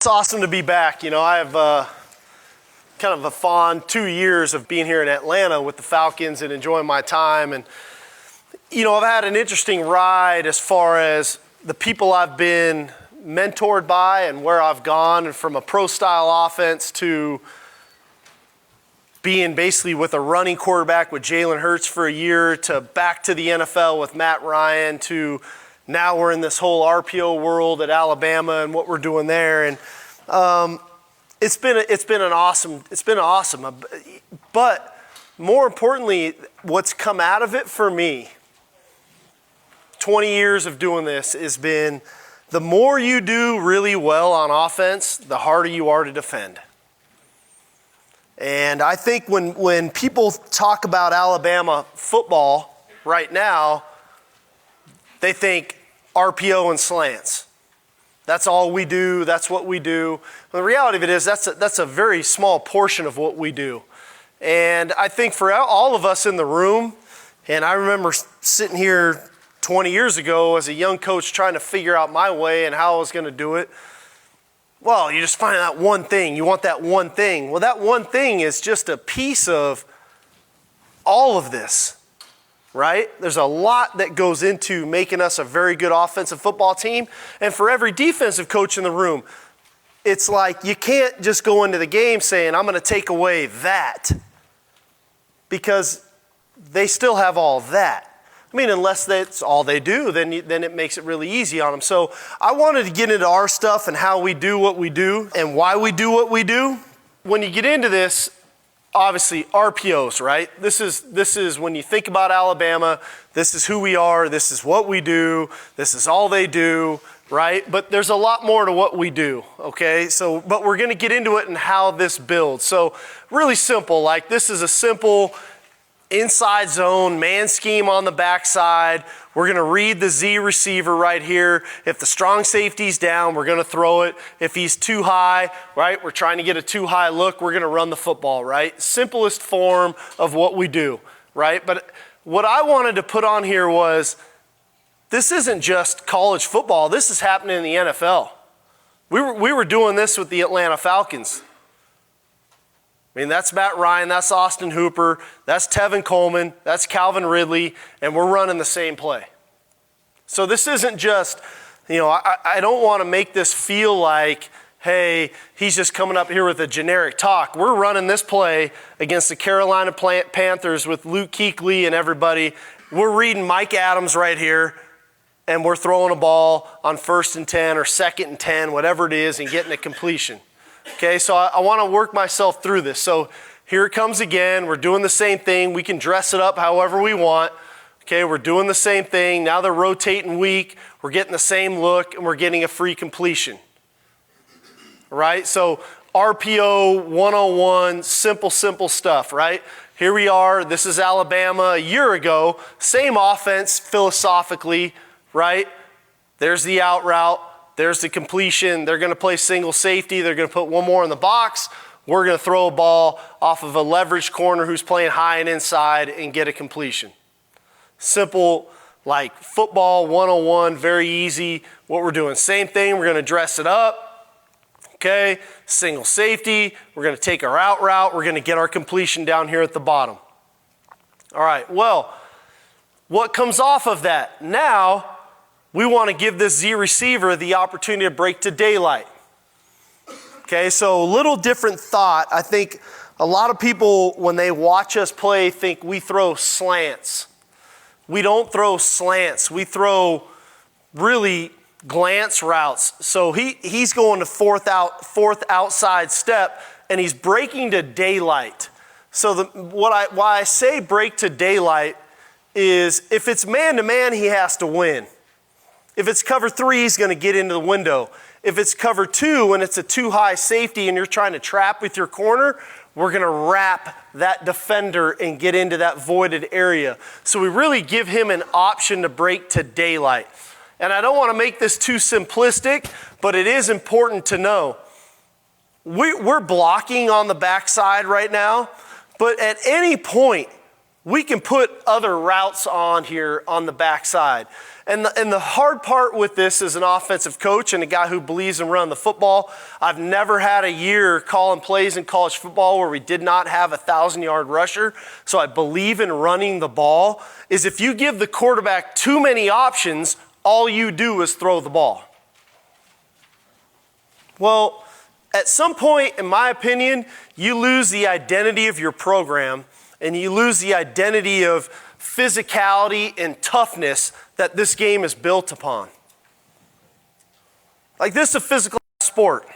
awesome to be back. You know, I have kind of a fond 2 years of being here in Atlanta with the Falcons and enjoying my time. And, you know, I've had an interesting ride as far as the people I've been mentored by and where I've gone, and from a pro-style offense to being basically with a running quarterback with Jalen Hurts for a year, to back to the NFL with Matt Ryan, to now we're in this whole RPO world at Alabama and what we're doing there. And it's been awesome. But more importantly, what's come out of it for me, 20 years of doing this, has been the more you do really well on offense, the harder you are to defend. And I think when people talk about Alabama football right now, they think RPO and slants. That's all we do. That's what we do. And the reality of it is that's a very small portion of what we do. And I think for all of us in the room, and I remember sitting here 20 years ago as a young coach trying to figure out my way and how I was going to do it. Well, you just find that one thing. You want that one thing. Well, that one thing is just a piece of all of this, right? There's a lot that goes into making us a very good offensive football team. And for every defensive coach in the room, it's like you can't just go into the game saying, I'm going to take away that, because they still have all that. I mean, unless that's all they do, then it makes it really easy on them. So I wanted to get into our stuff and how we do what we do and why we do what we do. When you get into this, obviously RPOs, right? This is when you think about Alabama, this is who we are, this is what we do, this is all they do, right? But there's a lot more to what we do, okay? So, but we're going to get into it and how this builds. So really simple, like this is a simple inside zone, man scheme on the backside. We're going to read the Z receiver right here. If the strong safety's down, we're going to throw it. If he's too high, right, we're trying to get a too high look, we're going to run the football, right? Simplest form of what we do, right? But what I wanted to put on here was, this isn't just college football. This is happening in the NFL. We were doing this with the Atlanta Falcons. I mean, that's Matt Ryan, that's Austin Hooper, that's Tevin Coleman, that's Calvin Ridley, and we're running the same play. So this isn't just, you know, I don't want to make this feel like, hey, he's just coming up here with a generic talk. We're running this play against the Carolina Panthers with Luke Kuechly and everybody. We're reading Mike Adams right here, and we're throwing a ball on 1st and 10 or 2nd and 10, whatever it is, and getting a completion. Okay, so I want to work myself through this. So here it comes again. We're doing the same thing. We can dress it up however we want. Okay, we're doing the same thing. Now they're rotating weak. We're getting the same look, and we're getting a free completion. Right? So RPO 101, simple stuff, right? Here we are. This is Alabama a year ago. Same offense philosophically, right? There's the out route. There's the completion. They're going to play single safety. They're going to put one more in the box. We're going to throw a ball off of a leveraged corner who's playing high and inside and get a completion. Simple, like football 101, very easy. What we're doing, same thing. We're going to dress it up. Okay, single safety. We're going to take our out route. We're going to get our completion down here at the bottom. All right, well, what comes off of that? Now, we want to give this Z receiver the opportunity to break to daylight. Okay, so a little different thought. I think a lot of people, when they watch us play, think we throw slants. We don't throw slants. We throw really glance routes. So he's going to fourth outside step, and he's breaking to daylight. So why I say break to daylight is if it's man-to-man, he has to win. If it's cover 3, he's going to get into the window. If it's cover 2 and it's a too high safety and you're trying to trap with your corner, we're going to wrap that defender and get into that voided area. So we really give him an option to break to daylight. And I don't want to make this too simplistic, but it is important to know. We're blocking on the backside right now, but at any point, we can put other routes on here on the backside. And the hard part with this as an offensive coach and a guy who believes in running the football, I've never had a year calling plays in college football where we did not have a 1,000-yard rusher. So I believe in running the ball, is if you give the quarterback too many options, all you do is throw the ball. Well, at some point, in my opinion, you lose the identity of your program and you lose the identity of physicality and toughness that this game is built upon. Like, this is a physical sport.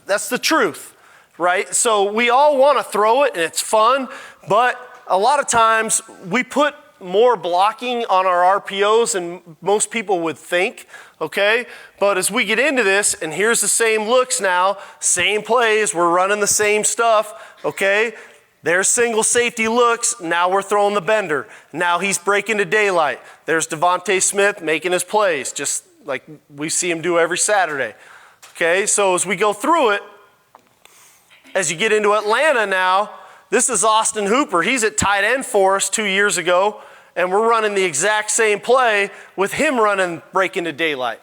That's the truth, right? So we all want to throw it and it's fun, but a lot of times we put more blocking on our RPOs than most people would think, okay? But as we get into this, and here's the same looks now, same plays, we're running the same stuff, okay? There's single safety looks, now we're throwing the bender. Now he's breaking to daylight. There's Devontae Smith making his plays, just like we see him do every Saturday. Okay, so as we go through it, as you get into Atlanta now, this is Austin Hooper. He's at tight end for us 2 years ago, and we're running the exact same play with him running breaking to daylight.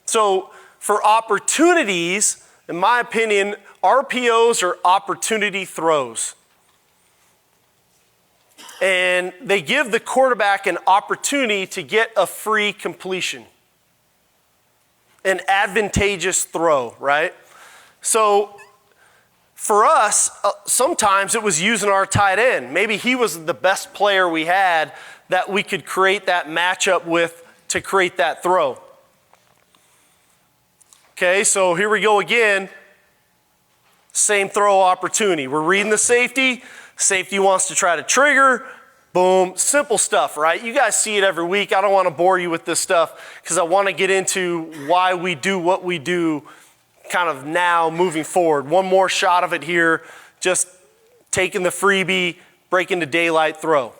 So for opportunities, in my opinion, RPOs are opportunity throws. And they give the quarterback an opportunity to get a free completion. An advantageous throw, right? So for us, sometimes it was using our tight end. Maybe he was the best player we had that we could create that matchup with to create that throw. Okay, so here we go again. Same throw opportunity. We're reading the safety. Safety wants to try to trigger. Boom. Simple stuff, right? You guys see it every week. I don't want to bore you with this stuff because I want to get into why we do what we do kind of now moving forward. One more shot of it here. Just taking the freebie, breaking to daylight throw.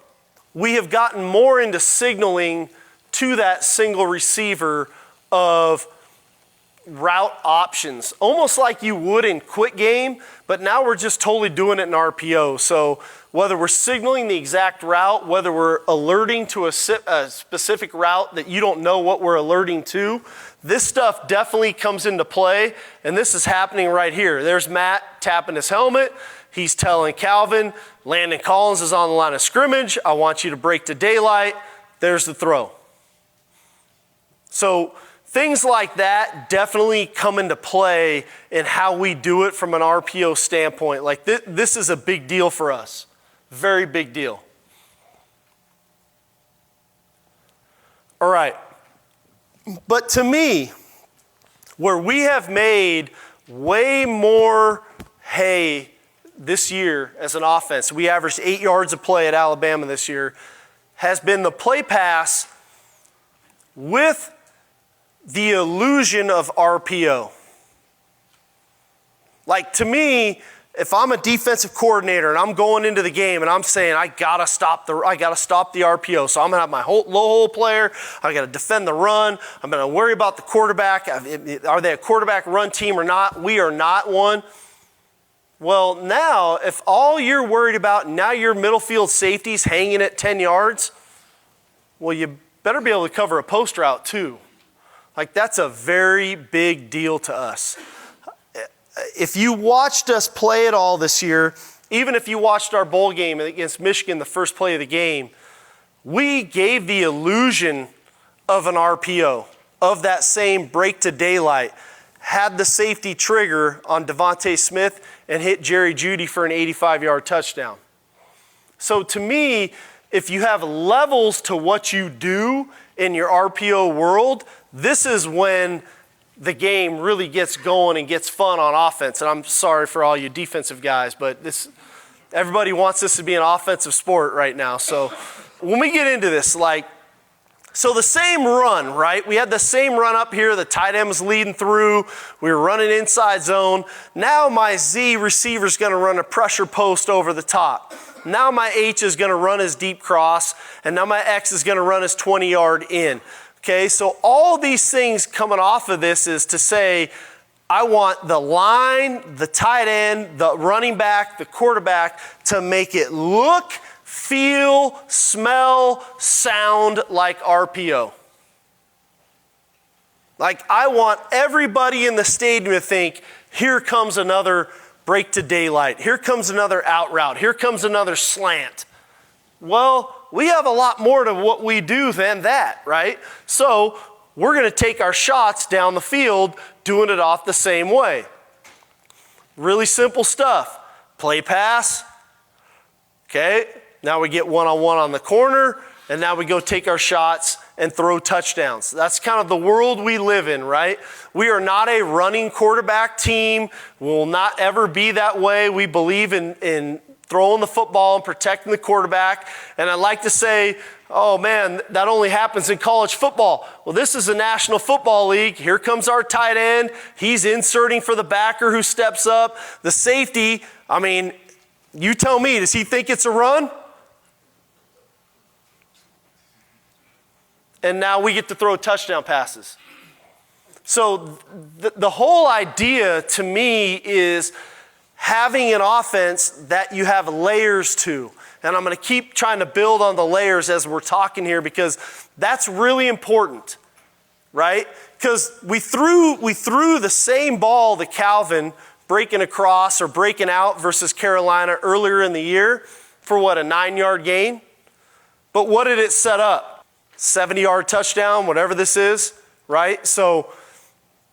We have gotten more into signaling to that single receiver of route options, almost like you would in quick game, but now we're just totally doing it in RPO. So whether we're signaling the exact route, whether we're alerting to a specific route that you don't know what we're alerting to, this stuff definitely comes into play, and this is happening right here. There's Matt tapping his helmet. He's telling Calvin, Landon Collins is on the line of scrimmage. I want you to break to daylight. There's the throw. So things like that definitely come into play in how we do it from an RPO standpoint. Like this is a big deal for us. Very big deal. All right. But to me, where we have made way more hay this year as an offense, we averaged 8 yards a play at Alabama this year, has been the play pass with the illusion of RPO. Like, to me, if I'm a defensive coordinator and I'm going into the game and I'm saying I gotta stop the RPO, so I'm gonna have my low hole player, I gotta defend the run, I'm gonna worry about the quarterback. Are they a quarterback run team or not? We are not one. Well, now if all you're worried about now your middle field safety's hanging at 10 yards, well, you better be able to cover a post route too. Like, that's a very big deal to us. If you watched us play it all this year, even if you watched our bowl game against Michigan, the first play of the game, we gave the illusion of an RPO, of that same break to daylight, had the safety trigger on Devontae Smith and hit Jerry Jeudy for an 85-yard touchdown. So to me, if you have levels to what you do in your RPO world, this is when the game really gets going and gets fun on offense. And I'm sorry for all you defensive guys, but everybody wants this to be an offensive sport right now. So when we get into this, so the same run, right? We had the same run up here. The tight end was leading through. We were running inside zone. Now my Z receiver is going to run a pressure post over the top. Now my H is going to run his deep cross, and now my X is going to run his 20-yard in. Okay, so all these things coming off of this is to say, I want the line, the tight end, the running back, the quarterback to make it look, feel, smell, sound like RPO. Like, I want everybody in the stadium to think, here comes another break to daylight. Here comes another out route. Here comes another slant. Well, we have a lot more to what we do than that, right? So we're going to take our shots down the field doing it off the same way. Really simple stuff. Play pass. Okay, now we get one-on-one on the corner, and now we go take our shots and throw touchdowns. That's kind of the world we live in, right? We are not a running quarterback team. We will not ever be that way. We believe in throwing the football and protecting the quarterback. And I like to say, oh man, that only happens in college football. Well, this is a National Football League. Here comes our tight end. He's inserting for the backer who steps up. The safety, I mean, you tell me, does he think it's a run? And now we get to throw touchdown passes. So the whole idea to me is having an offense that you have layers to. And I'm going to keep trying to build on the layers as we're talking here because that's really important, right? Because we threw the same ball to Calvin breaking across or breaking out versus Carolina earlier in the year for what, a 9-yard gain? But what did it set up? 70-yard touchdown, whatever this is, right? So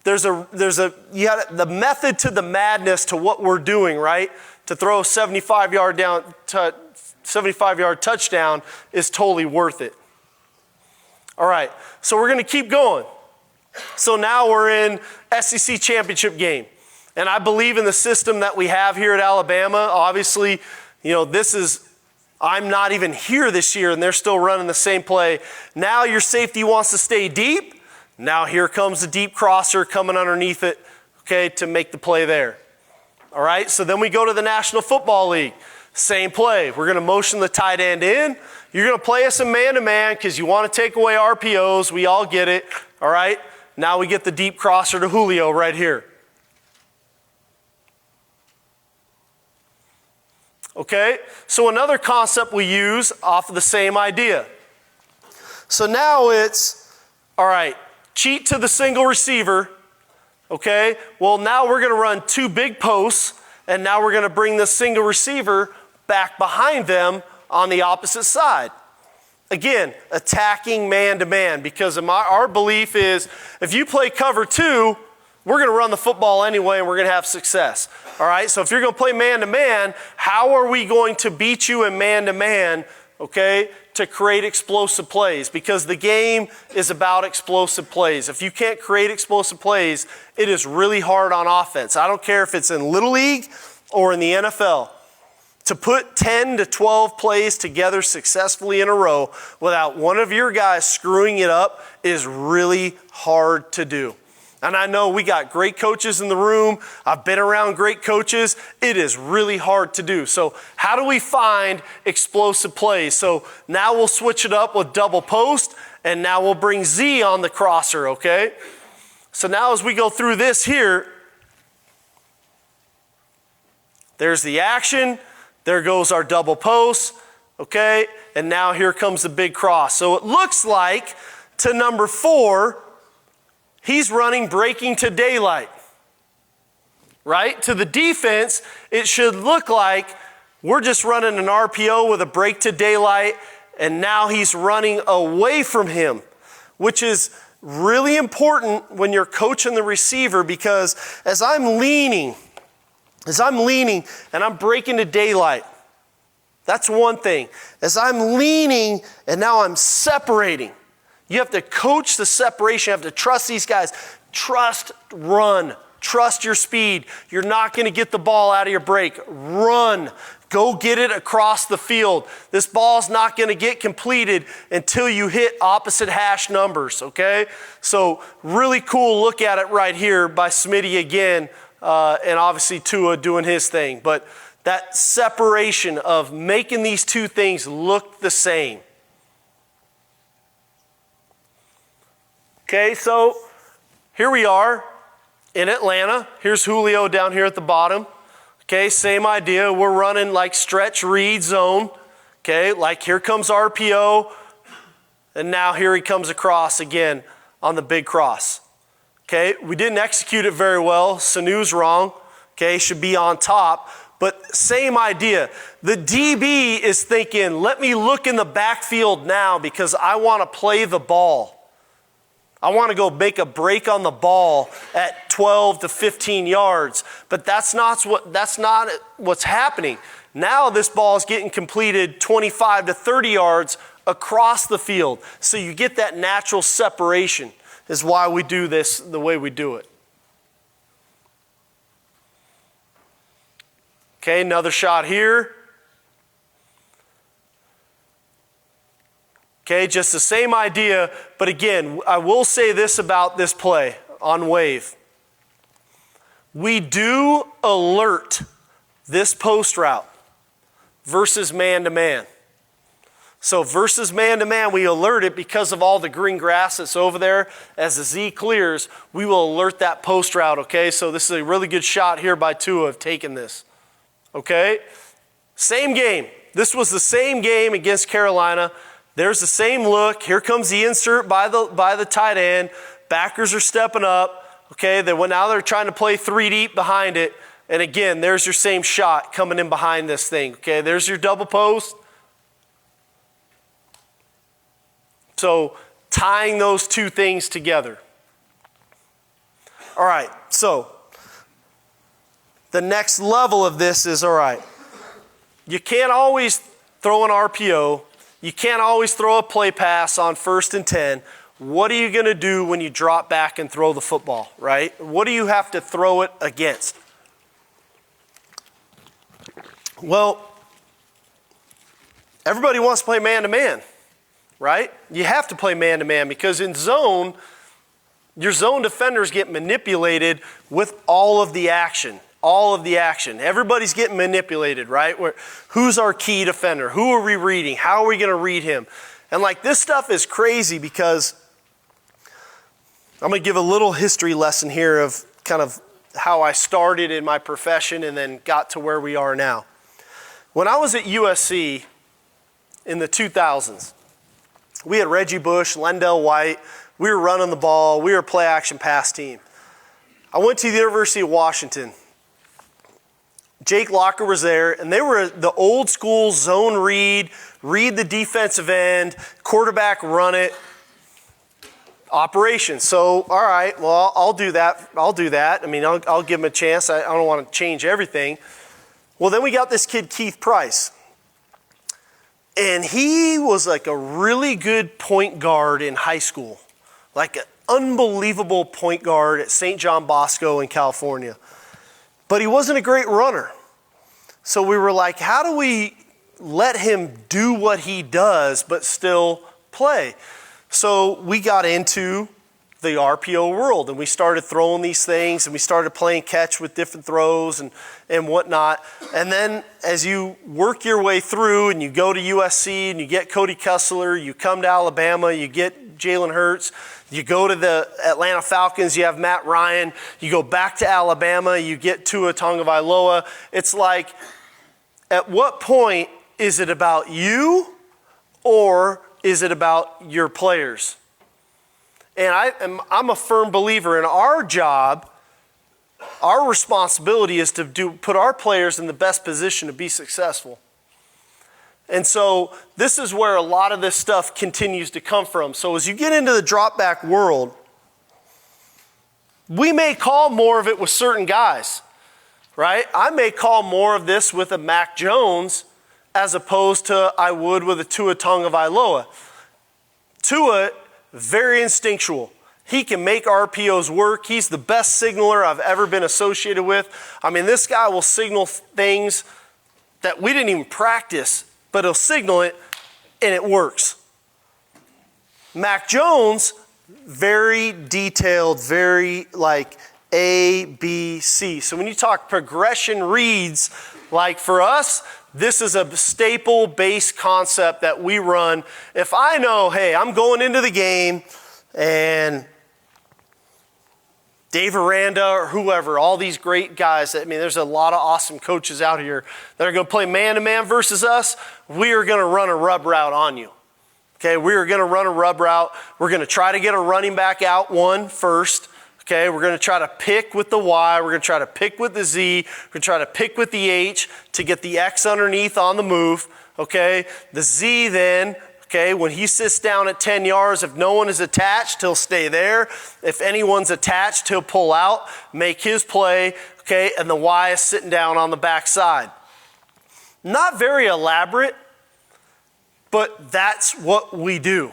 you got the method to the madness to what we're doing, right? To throw a 75-yard touchdown is totally worth it. All right, so we're going to keep going. So now we're in SEC championship game. And I believe in the system that we have here at Alabama. Obviously, I'm not even here this year and they're still running the same play. Now your safety wants to stay deep. Now here comes the deep crosser coming underneath it, okay, to make the play there. All right, so then we go to the National Football League. Same play. We're going to motion the tight end in. You're going to play us in man-to-man because you want to take away RPOs. We all get it. All right, now we get the deep crosser to Julio right here. Okay, so another concept we use off of the same idea. So now it's, all right, cheat to the single receiver. Okay, well now we're going to run 2 big posts, and now we're going to bring the single receiver back behind them on the opposite side. Again, attacking man-to-man, because our belief is if you play cover 2, we're going to run the football anyway, and we're going to have success. All right, so if you're going to play man-to-man, how are we going to beat you in man-to-man, okay, to create explosive plays? Because the game is about explosive plays. If you can't create explosive plays, it is really hard on offense. I don't care if it's in Little League or in the NFL. To put 10 to 12 plays together successfully in a row without one of your guys screwing it up is really hard to do. And I know we got great coaches in the room. I've been around great coaches. It is really hard to do. So how do we find explosive plays? So now we'll switch it up with double post, and now we'll bring Z on the crosser, okay? So now as we go through this here, there's the action. There goes our double post, okay? And now here comes the big cross. So it looks like to number 4, he's running breaking to daylight, right? To the defense, it should look like we're just running an RPO with a break to daylight, and now he's running away from him, which is really important when you're coaching the receiver, because as I'm leaning and I'm breaking to daylight, that's one thing. As I'm leaning and now I'm separating, you have to coach the separation. You have to trust these guys. Trust, run. Trust your speed. You're not going to get the ball out of your break. Run. Go get it across the field. This ball's not going to get completed until you hit opposite hash numbers, okay? So really cool look at it right here by Smitty again, and obviously Tua doing his thing. But that separation of making these two things look the same. Okay, so here we are. in Atlanta. Here's Julio down here at the bottom. Okay, same idea. We're running like stretch read zone. Okay, like here comes RPO. And now here he comes across again on the big cross. Okay, we didn't execute it very well. Sanu's wrong. Okay, should be on top. But same idea. The DB is thinking, let me look in the backfield now because I want to play the ball. I want to go make a break on the ball at 12 to 15 yards. But that's not what's happening. Now this ball is getting completed 25 to 30 yards across the field. So you get that natural separation is why we do this the way we do it. Okay, another shot here. Okay, just the same idea, but again, I will say this about this play on wave. We do alert this post route versus man-to-man. So versus man-to-man, we alert it because of all the green grass that's over there. As the Z clears, we will alert that post route, okay? So this is a really good shot here by Tua of taking this, okay? Same game. This was the same game against Carolina. There's the same look. Here comes the insert by the tight end. Backers are stepping up, okay? Now they're trying to play 3 deep behind it. And again, there's your same shot coming in behind this thing, okay? There's your double post. So tying those two things together. All right, so the next level of this is, all right, you can't always throw an RPO. You can't always throw a play pass on 1st and 10. What are you going to do when you drop back and throw the football, right? What do you have to throw it against? Well, everybody wants to play man-to-man, right? You have to play man-to-man because in zone, your zone defenders get manipulated with all of the action. All of the action. Everybody's getting manipulated, right? Who's our key defender? Who are we reading? How are we going to read him? And like this stuff is crazy because I'm going to give a little history lesson here of kind of how I started in my profession and then got to where we are now. When I was at USC in the 2000s, we had Reggie Bush, Lendell White. We were running the ball. We were a play action pass team. I went to the University of Washington. Jake Locker was there, and they were the old school zone read the defensive end, quarterback run it operation. So, all right, well, I'll do that. I mean, I'll give him a chance. I don't want to change everything. Well, then we got this kid, Keith Price. And he was like a really good point guard in high school, like an unbelievable point guard at St. John Bosco in California. But he wasn't a great runner. So we were like, how do we let him do what he does but still play? So we got into the RPO world and we started throwing these things and we started playing catch with different throws and whatnot. And then as you work your way through and you go to USC and you get Cody Kessler, you come to Alabama, you get Jalen Hurts, you go to the Atlanta Falcons, you have Matt Ryan, you go back to Alabama, you get Tua Tagovailoa. It's like, at what point is it about you or is it about your players? And I'm a firm believer in our job. Our responsibility is to put our players in the best position to be successful. And so this is where a lot of this stuff continues to come from. So as you get into the drop back world, we may call more of it with certain guys, right? I may call more of this with a Mac Jones as opposed to I would with a Tua Tagovailoa. Tua, very instinctual. He can make RPOs work. He's the best signaler I've ever been associated with. I mean, this guy will signal things that we didn't even practice, but he'll signal it and it works. Mac Jones, very detailed, very like A, B, C. So when you talk progression reads, like for us, this is a staple-based concept that we run. If I know, hey, I'm going into the game and Dave Aranda or whoever, all these great guys. I mean, there's a lot of awesome coaches out here that are going to play man-to-man versus us. We are going to run a rub route on you. Okay, we are going to run a rub route. We're going to try to get a running back out one first. Okay, we're going to try to pick with the Y. We're going to try to pick with the Z. We're going to try to pick with the H to get the X underneath on the move. Okay, the Z then, okay, when he sits down at 10 yards, if no one is attached, he'll stay there. If anyone's attached, he'll pull out, make his play. Okay, and the Y is sitting down on the backside. Not very elaborate, but that's what we do.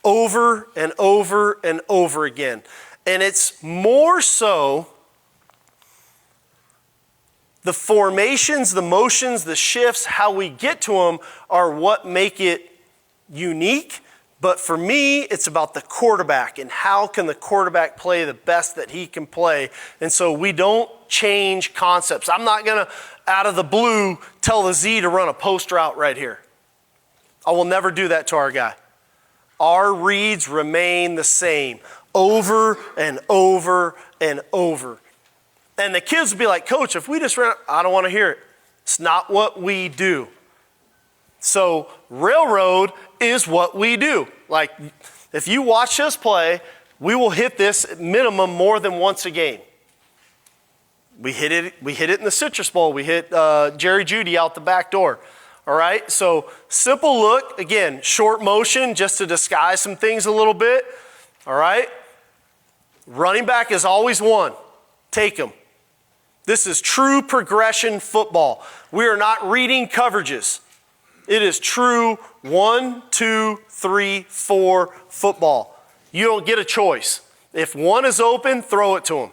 Over and over and over again. And it's more so the formations, the motions, the shifts, how we get to them are what make it unique. But for me, it's about the quarterback and how can the quarterback play the best that he can play. And so we don't change concepts. I'm not going to, out of the blue, tell the Z to run a post route right here. I will never do that to our guy. Our reads remain the same over and over and over. And the kids will be like, Coach, if we just ran, I don't want to hear it. It's not what we do. So railroad is what we do. Like, if you watch us play, we will hit this at minimum more than once a game. We hit it in the Citrus Bowl. We hit Jerry Jeudy out the back door. All right, so simple look. Again, short motion just to disguise some things a little bit. All right, running back is always one. Take him. This is true progression football. We are not reading coverages. It is true 1, 2, 3, 4 football. You don't get a choice. If one is open, throw it to him.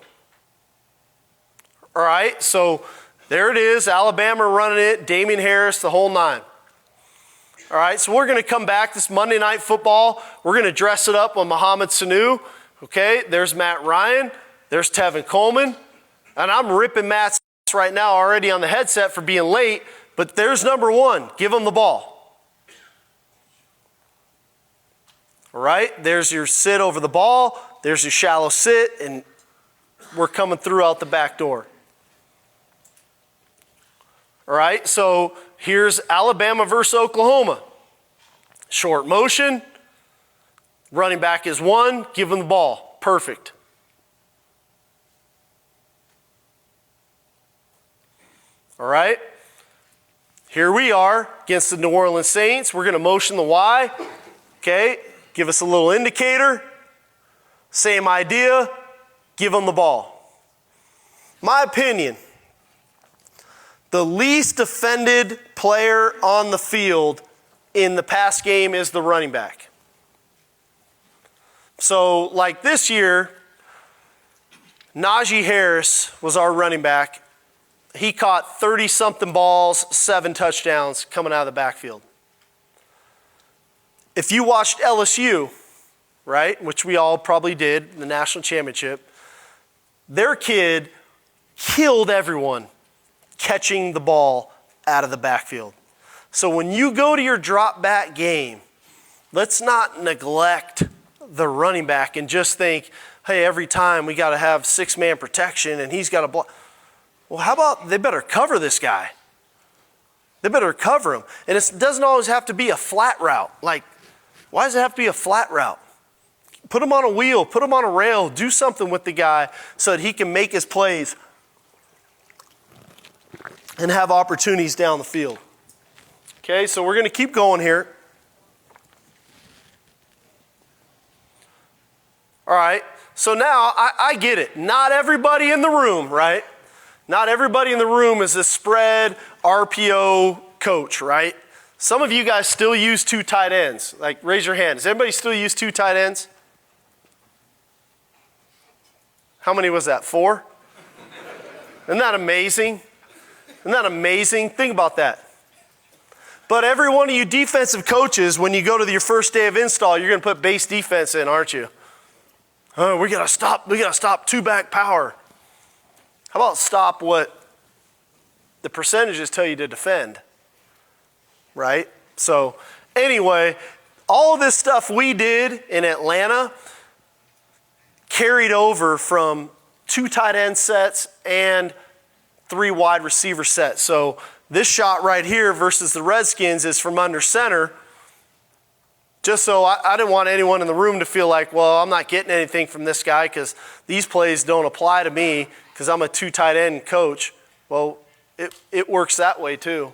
All right, so there it is, Alabama running it, Damian Harris, the whole nine. All right, so we're going to come back this Monday Night Football. We're going to dress it up on Mohamed Sanu. Okay, there's Matt Ryan. There's Tevin Coleman. And I'm ripping Matt's right now already on the headset for being late, but there's number one. Give him the ball. All right, there's your sit over the ball. There's your shallow sit, and we're coming through out the back door. All right, so here's Alabama versus Oklahoma. Short motion. Running back is one. Give him the ball. Perfect. All right. Here we are against the New Orleans Saints. We're going to motion the Y. Okay. Give us a little indicator. Same idea. Give them the ball. My opinion. The least defended player on the field in the pass game is the running back. So, like this year, Najee Harris was our running back. He caught 30-something balls, 7 touchdowns coming out of the backfield. If you watched LSU, right, which we all probably did, the national championship, their kid killed everyone catching the ball out of the backfield. So when you go to your drop back game, let's not neglect the running back and just think, hey, every time we got to have 6-man protection and he's got to block. Well, how about they better cover this guy? They better cover him. And it doesn't always have to be a flat route. Like, why does it have to be a flat route? Put him on a wheel, put him on a rail, do something with the guy so that he can make his plays and have opportunities down the field. Okay, so we're going to keep going here. All right, so now I get it. Not everybody in the room, right? Not everybody in the room is a spread RPO coach, right? Some of you guys still use 2 tight ends. Like, raise your hand. Does everybody still use 2 tight ends? How many was that? 4? Isn't that amazing? Isn't that amazing? Think about that. But every one of you defensive coaches, when you go to your first day of install, you're going to put base defense in, aren't you? Oh, we got to stop 2-back power. How about stop what the percentages tell you to defend? Right? So anyway, all of this stuff we did in Atlanta carried over from 2 tight end sets and 3 wide receiver sets. So this shot right here versus the Redskins is from under center. Just so I didn't want anyone in the room to feel like, well, I'm not getting anything from this guy because these plays don't apply to me because I'm a 2 tight end coach. Well, it works that way too.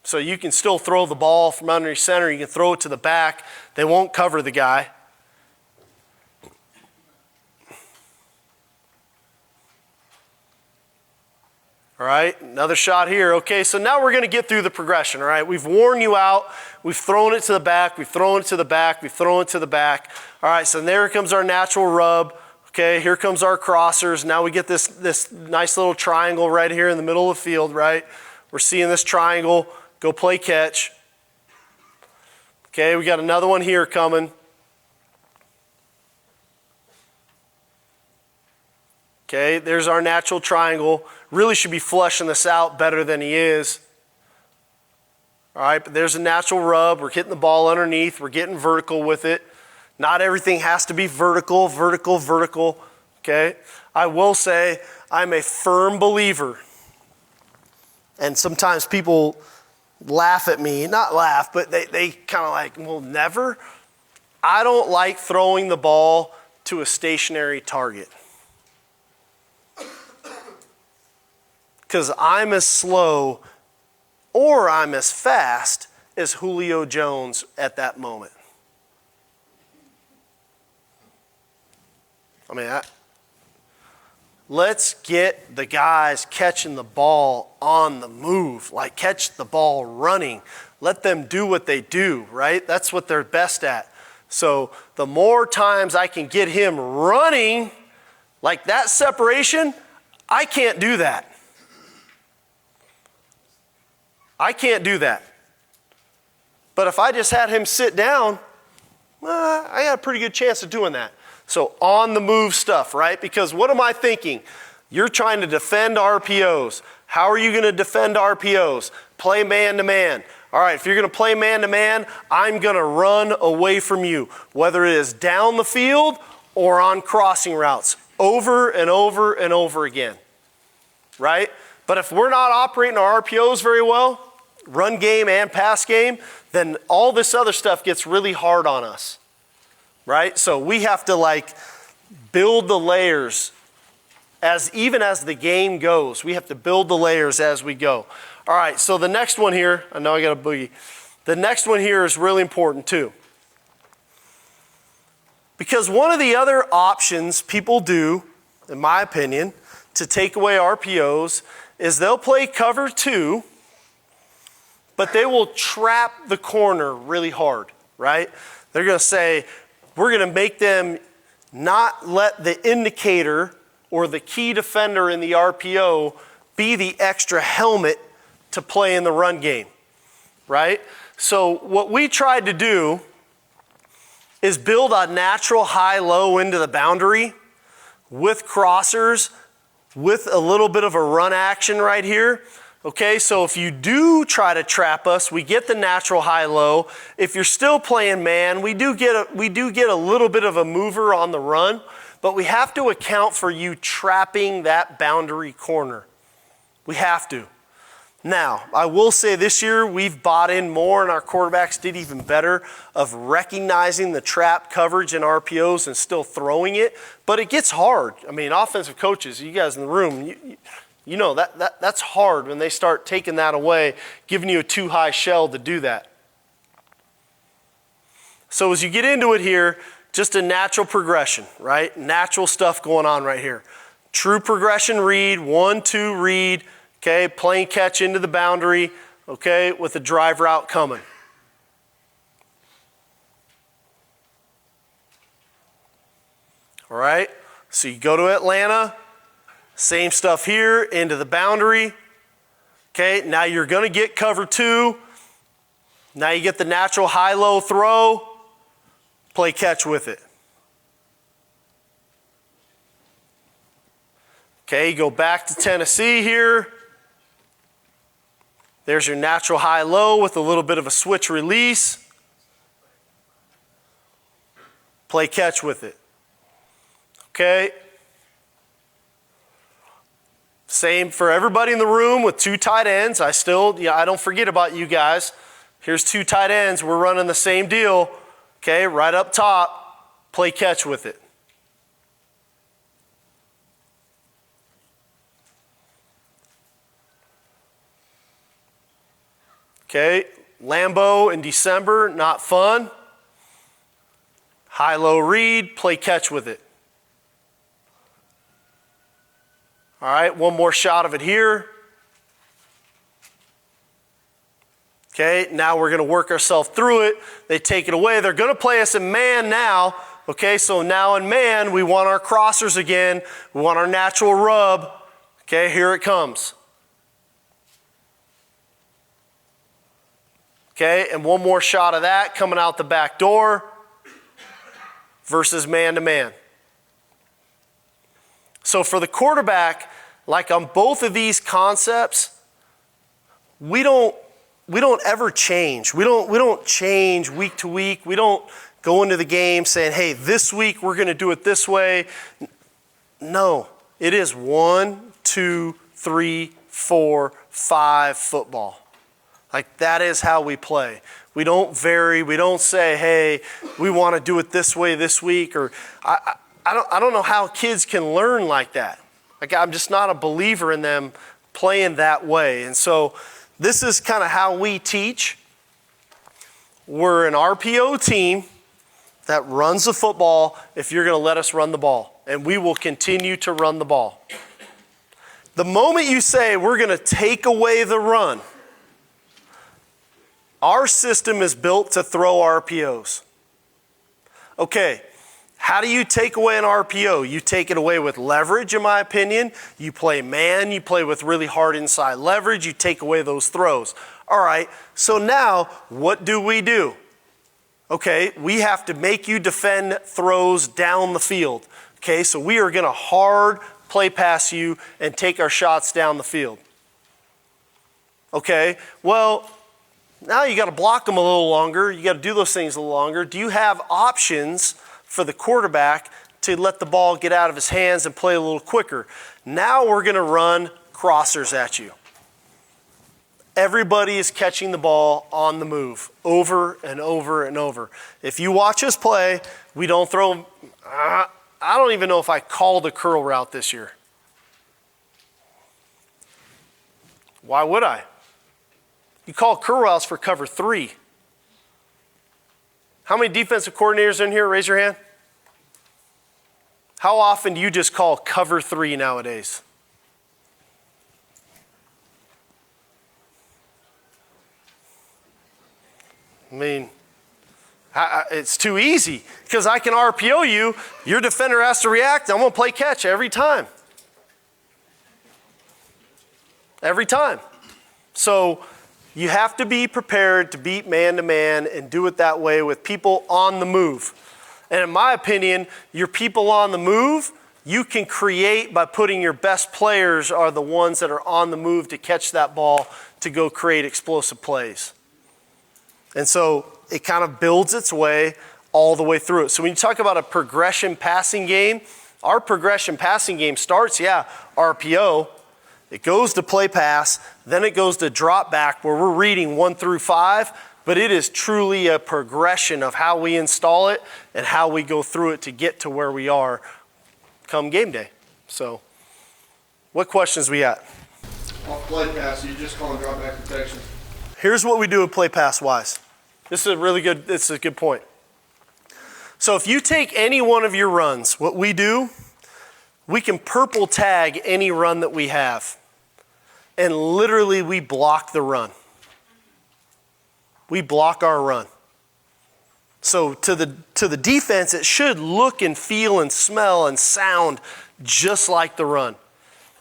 So you can still throw the ball from under center. You can throw it to the back. They won't cover the guy. All right, another shot here. Okay, so now we're going to get through the progression, all right? We've worn you out. We've thrown it to the back. We've thrown it to the back. We've thrown it to the back. All right, so there comes our natural rub. Okay, here comes our crossers. Now we get this nice little triangle right here in the middle of the field, right? We're seeing this triangle. Go play catch. Okay, we got another one here coming. Okay, there's our natural triangle. Really should be flushing this out better than he is. All right, but there's a natural rub. We're hitting the ball underneath. We're getting vertical with it. Not everything has to be vertical, vertical, vertical. Okay, I will say I'm a firm believer. And sometimes people laugh at me. Not laugh, but they kind of like, well, never. I don't like throwing the ball to a stationary target. Because I'm as slow or I'm as fast as Julio Jones at that moment. I mean, let's get the guys catching the ball on the move, like catch the ball running. Let them do what they do, right? That's what they're best at. So the more times I can get him running, like that separation, I can't do that. I can't do that. But if I just had him sit down, I got a pretty good chance of doing that. So on the move stuff, right? Because what am I thinking? You're trying to defend RPOs. How are you going to defend RPOs? Play man-to-man. All right, if you're going to play man-to-man, I'm going to run away from you, whether it is down the field or on crossing routes, over and over and over again, right? But if we're not operating our RPOs very well, run game and pass game, then all this other stuff gets really hard on us, right? So we have to like build the layers even as the game goes. We have to build the layers as we go. All right, so the next one here, I know I got a boogie. The next one here is really important too. Because one of the other options people do, in my opinion, to take away RPOs is they'll play cover 2, but they will trap the corner really hard, right? They're going to say, we're going to make them not let the indicator or the key defender in the RPO be the extra helmet to play in the run game, right? So what we tried to do is build a natural high-low into the boundary with crossers, with a little bit of a run action right here. Okay, so if you do try to trap us, we get the natural high-low. If you're still playing man, we do get a little bit of a mover on the run, but we have to account for you trapping that boundary corner. We have to. Now, I will say this year we've bought in more and our quarterbacks did even better of recognizing the trap coverage in RPOs and still throwing it, but it gets hard. I mean, offensive coaches, you guys in the room, you know that's hard when they start taking that away, giving you a too high shell to do that. So as you get into it here, just a natural progression, right? Natural stuff going on right here. True progression read, 1-2 read, okay, playing catch into the boundary, okay, with a drive route coming. All right, so you go to Atlanta, same stuff here, into the boundary. Okay, now you're going to get cover 2. Now you get the natural high-low throw, play catch with it. Okay, you go back to Tennessee here. There's your natural high-low with a little bit of a switch release. Play catch with it. Okay? Same for everybody in the room with 2 tight ends. I don't forget about you guys. Here's 2 tight ends. We're running the same deal. Okay, right up top, play catch with it. Okay, Lambeau in December, not fun. High-low read, play catch with it. All right, one more shot of it here. Okay, now we're going to work ourselves through it. They take it away. They're going to play us in man now. Okay, so now in man, we want our crossers again. We want our natural rub. Okay, here it comes. Okay, and one more shot of that coming out the back door versus man-to-man. So for the quarterback, like on both of these concepts, we don't ever change. We don't change week to week. We don't go into the game saying, hey, this week we're going to do it this way. No, it is 1, 2, 3, 4, 5 football. Like that is how we play. We don't vary. We don't say, hey, we want to do it this way this week. Or I don't know how kids can learn like that. Like I'm just not a believer in them playing that way. And so this is kind of how we teach. We're an RPO team that runs the football if you're going to let us run the ball. And we will continue to run the ball. The moment you say we're going to take away the run, our system is built to throw RPOs. Okay, how do you take away an RPO? You take it away with leverage, in my opinion. You play man, you play with really hard inside leverage, you take away those throws. All right, so now what do? Okay, we have to make you defend throws down the field. Okay, so we are going to hard play pass you and take our shots down the field. Okay, well, now you got to block them a little longer. You got to do those things a little longer. Do you have options for the quarterback to let the ball get out of his hands and play a little quicker? Now we're going to run crossers at you. Everybody is catching the ball on the move over and over and over. If you watch us play, we don't throw. I don't even know if I called a curl route this year. Why would I? You call curl routes for cover 3. How many defensive coordinators in here? Raise your hand. How often do you just call cover 3 nowadays? I mean, it's too easy because I can RPO you. Your defender has to react. I'm going to play catch every time. Every time. So you have to be prepared to beat man-to-man and do it that way with people on the move. And in my opinion, your people on the move, you can create by putting your best players are the ones that are on the move to catch that ball to go create explosive plays. And so it kind of builds its way all the way through it. So when you talk about a progression passing game, our progression passing game starts, RPO. It goes to play pass, then it goes to drop back where we're reading 1 through 5, but it is truly a progression of how we install it and how we go through it to get to where we are come game day. So what questions we got? Off play pass, you just call drop back protection. Here's what we do with play pass wise. This is a good point. So if you take any one of your runs, what we do, we can purple tag any run that we have. And literally we block the run. We block our run. So to the defense, it should look and feel and smell and sound just like the run.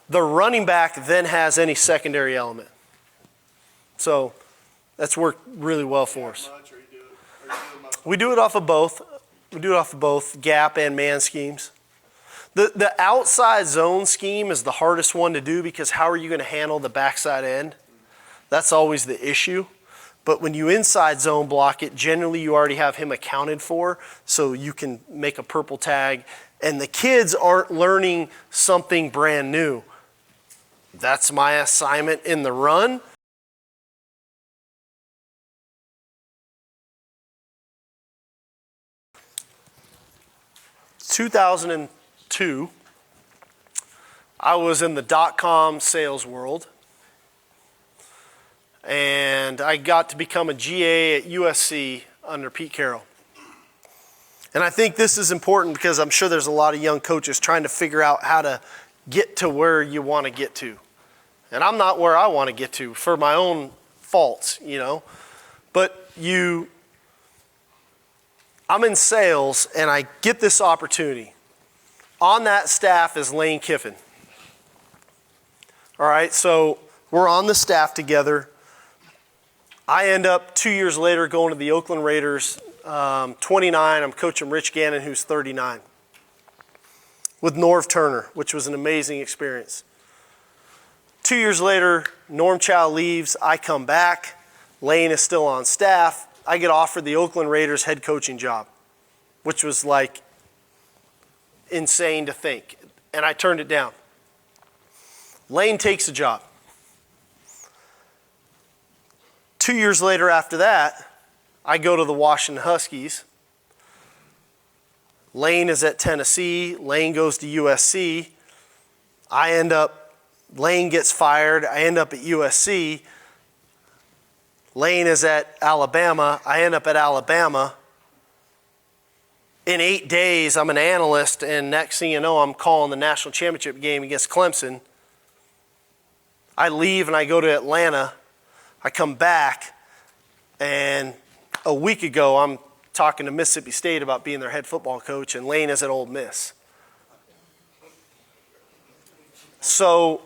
The running back then has any secondary element. So that's worked really well for us. We do it off of both. We do it off of both gap and man schemes. The outside zone scheme is the hardest one to do because how are you going to handle the backside end? That's always the issue. But when you inside zone block it, generally you already have him accounted for, so you can make a purple tag and the kids aren't learning something brand new. That's my assignment in the run. In 2002, I was in the .com sales world, and I got to become a GA at USC under Pete Carroll. And I think this is important because I'm sure there's a lot of young coaches trying to figure out how to get to where you want to get to. And I'm not where I want to get to for my own faults, you know. But I'm in sales and I get this opportunity. On that staff is Lane Kiffin. All right, so we're on the staff together. I end up 2 years later going to the Oakland Raiders, 29. I'm coaching Rich Gannon, who's 39, with Norv Turner, which was an amazing experience. 2 years later, Norm Chow leaves. I come back. Lane is still on staff. I get offered the Oakland Raiders head coaching job, which was like insane to think. And I turned it down. Lane takes the job. 2 years later after that, I go to the Washington Huskies. Lane is at Tennessee. Lane goes to USC. Lane gets fired. I end up at USC. Lane is at Alabama. I end up at Alabama. In 8 days, I'm an analyst, and next thing you know, I'm calling the national championship game against Clemson. I leave and I go to Atlanta. I come back, and a week ago, I'm talking to Mississippi State about being their head football coach, and Lane is at Ole Miss. So,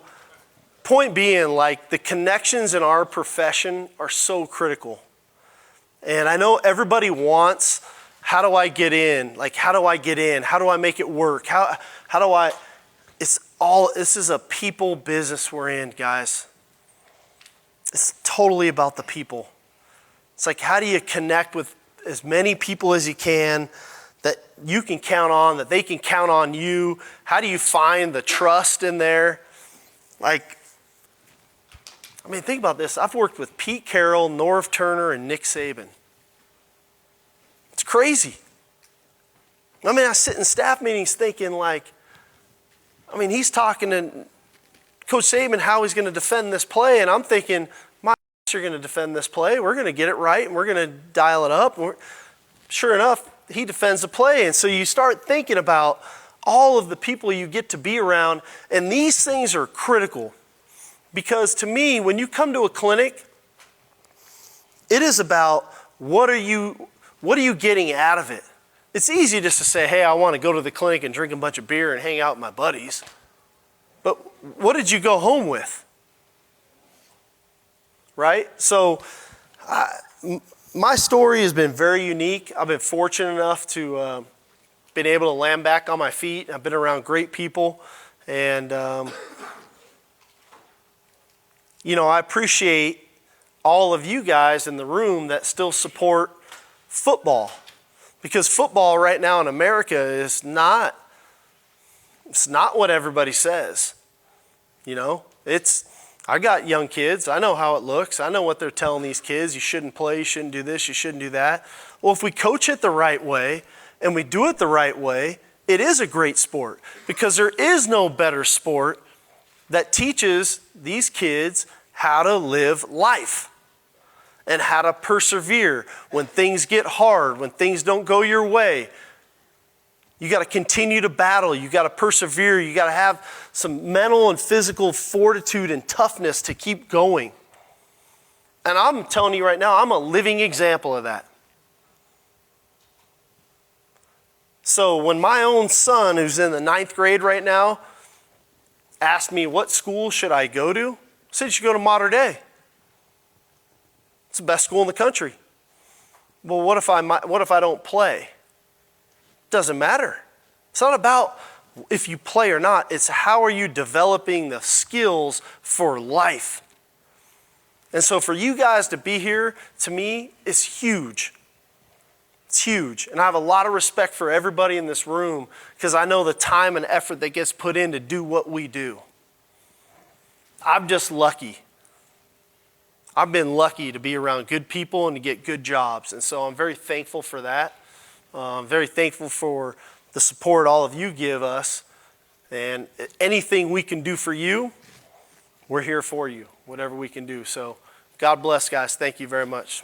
point being, like, the connections in our profession are so critical. And I know everybody wants, how do I get in? Like, how do I get in? How do I make it work? This is a people business we're in, guys. It's totally about the people. It's like, how do you connect with as many people as you can that you can count on, that they can count on you? How do you find the trust in there? Like, I mean, think about this. I've worked with Pete Carroll, Norv Turner, and Nick Saban. It's crazy. I mean, I sit in staff meetings thinking like, I mean, he's talking to Coach Saban how he's going to defend this play, and I'm thinking, my you're going to defend this play. We're going to get it right, and we're going to dial it up. Sure enough, he defends the play, and so you start thinking about all of the people you get to be around, and these things are critical. Because to me, when you come to a clinic, it is about what are you getting out of it? It's easy just to say, hey, I want to go to the clinic and drink a bunch of beer and hang out with my buddies. But what did you go home with? Right? So my story has been very unique. I've been fortunate enough to been able to land back on my feet. I've been around great people. And, I appreciate all of you guys in the room that still support football. Because football right now in America is not what everybody says. I got young kids. I know how it looks. I know what they're telling these kids. You shouldn't play, you shouldn't do this, you shouldn't do that. Well, if we coach it the right way and we do it the right way, it is a great sport. Because there is no better sport that teaches these kids how to live life and how to persevere when things get hard, when things don't go your way. You got to continue to battle. You got to persevere. You got to have some mental and physical fortitude and toughness to keep going. And I'm telling you right now, I'm a living example of that. So when my own son, who's in the 9th grade right now, asked me what school should I go to, I said you should go to Mater Dei. It's the best school in the country. Well, what if I don't play? Doesn't matter. It's not about if you play or not. It's how are you developing the skills for life. And so for you guys to be here, to me, is huge. It's huge. And I have a lot of respect for everybody in this room because I know the time and effort that gets put in to do what we do. I'm just lucky. I've been lucky to be around good people and to get good jobs. And so I'm very thankful for that. I'm very thankful for the support all of you give us. And anything we can do for you, we're here for you, whatever we can do. So God bless, guys. Thank you very much.